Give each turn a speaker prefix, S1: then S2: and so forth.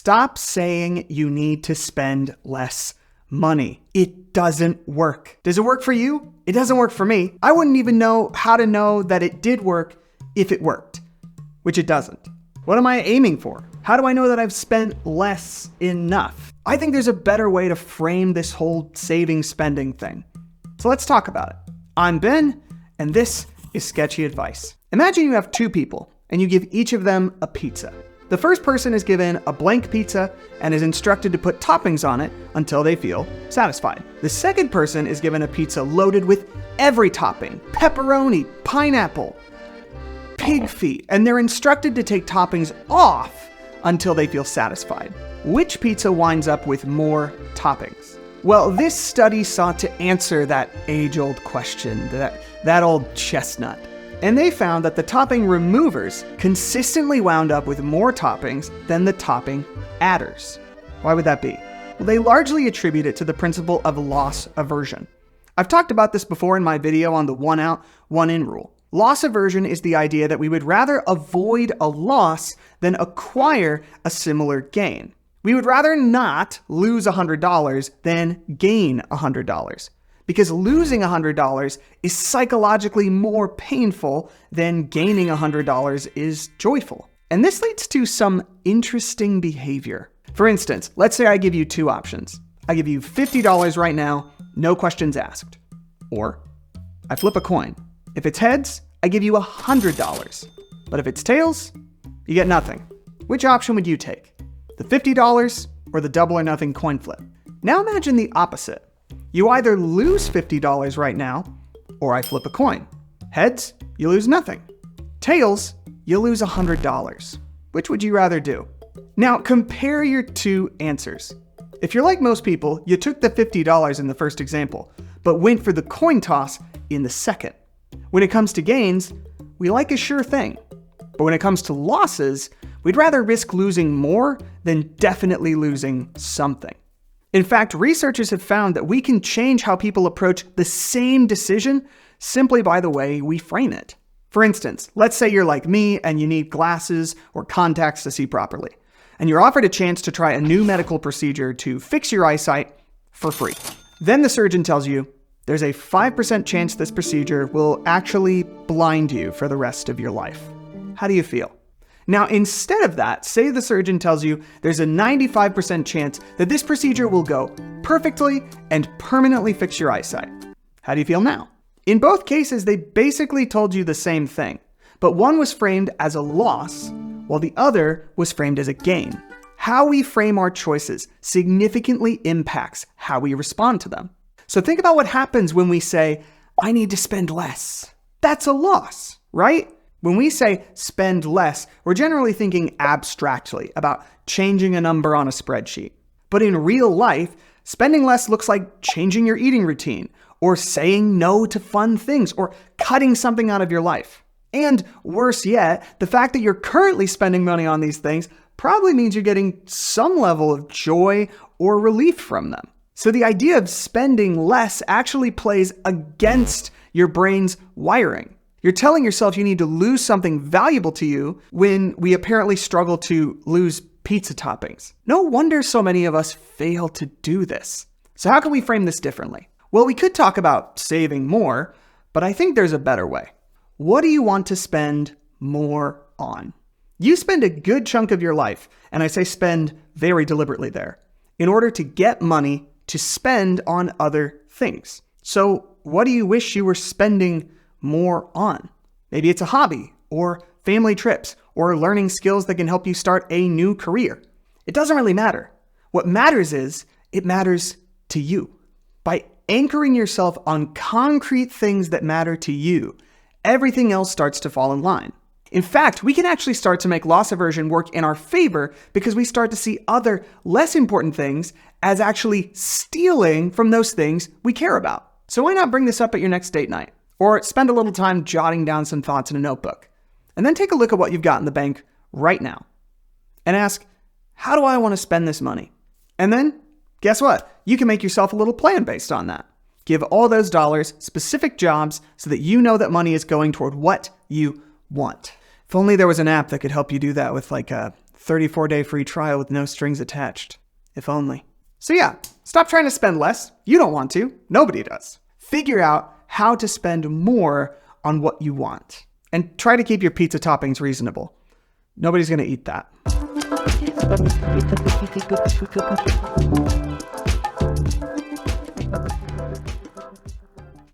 S1: Stop saying you need to spend less money. It doesn't work. Does it work for you? It doesn't work for me. I wouldn't even know how to know that it did work if it worked, which it doesn't. What am I aiming for? How do I know that I've spent less enough? I think there's a better way to frame this whole saving spending thing. So let's talk about it. I'm Ben, and this is Sketchy Advice. Imagine you have two people, and you give each of them a pizza. The first person is given a blank pizza and is instructed to put toppings on it until they feel satisfied. The second person is given a pizza loaded with every topping: pepperoni, pineapple, pig feet, and they're instructed to take toppings off until they feel satisfied. Which pizza winds up with more toppings? Well, this study sought to answer that age-old question, that old chestnut. And they found that the topping removers consistently wound up with more toppings than the topping adders. Why would that be? Well, they largely attribute it to the principle of loss aversion. I've talked about this before in my video on the one out, one in rule. Loss aversion is the idea that we would rather avoid a loss than acquire a similar gain. We would rather not lose $100 than gain $100. Because losing $100 is psychologically more painful than gaining $100 is joyful. And this leads to some interesting behavior. For instance, let's say I give you two options. I give you $50 right now, no questions asked. Or I flip a coin. If it's heads, I give you $100. But if it's tails, you get nothing. Which option would you take? The $50 or the double or nothing coin flip? Now imagine the opposite. You either lose $50 right now, or I flip a coin. Heads, you lose nothing. Tails, you lose $100. Which would you rather do? Now compare your two answers. If you're like most people, you took the $50 in the first example, but went for the coin toss in the second. When it comes to gains, we like a sure thing. But when it comes to losses, we'd rather risk losing more than definitely losing something. In fact, researchers have found that we can change how people approach the same decision simply by the way we frame it. For instance, let's say you're like me and you need glasses or contacts to see properly, and you're offered a chance to try a new medical procedure to fix your eyesight for free. Then the surgeon tells you there's a 5% chance this procedure will actually blind you for the rest of your life. How do you feel? Now, instead of that, say the surgeon tells you there's a 95% chance that this procedure will go perfectly and permanently fix your eyesight. How do you feel now? In both cases, they basically told you the same thing, but one was framed as a loss, while the other was framed as a gain. How we frame our choices significantly impacts how we respond to them. So think about what happens when we say, I need to spend less. That's a loss, right? When we say spend less, we're generally thinking abstractly about changing a number on a spreadsheet. But in real life, spending less looks like changing your eating routine, or saying no to fun things, or cutting something out of your life. And worse yet, the fact that you're currently spending money on these things probably means you're getting some level of joy or relief from them. So the idea of spending less actually plays against your brain's wiring. You're telling yourself you need to lose something valuable to you when we apparently struggle to lose pizza toppings. No wonder so many of us fail to do this. So how can we frame this differently? Well, we could talk about saving more, but I think there's a better way. What do you want to spend more on? You spend a good chunk of your life, and I say spend very deliberately there, in order to get money to spend on other things. So what do you wish you were spending more on? Maybe it's a hobby, or family trips, or learning skills that can help you start a new career. It doesn't really matter. What matters is, it matters to you. By anchoring yourself on concrete things that matter to you, everything else starts to fall in line. In fact, we can actually start to make loss aversion work in our favor because we start to see other less important things as actually stealing from those things we care about. So why not bring this up at your next date night? Or spend a little time jotting down some thoughts in a notebook. And then take a look at what you've got in the bank right now. And ask, how do I want to spend this money? And then, guess what? You can make yourself a little plan based on that. Give all those dollars specific jobs so that you know that money is going toward what you want. If only there was an app that could help you do that with like a 34-day free trial with no strings attached. If only. So yeah, stop trying to spend less. You don't want to. Nobody does. Figure out how to spend more on what you want. And try to keep your pizza toppings reasonable. Nobody's going to eat that.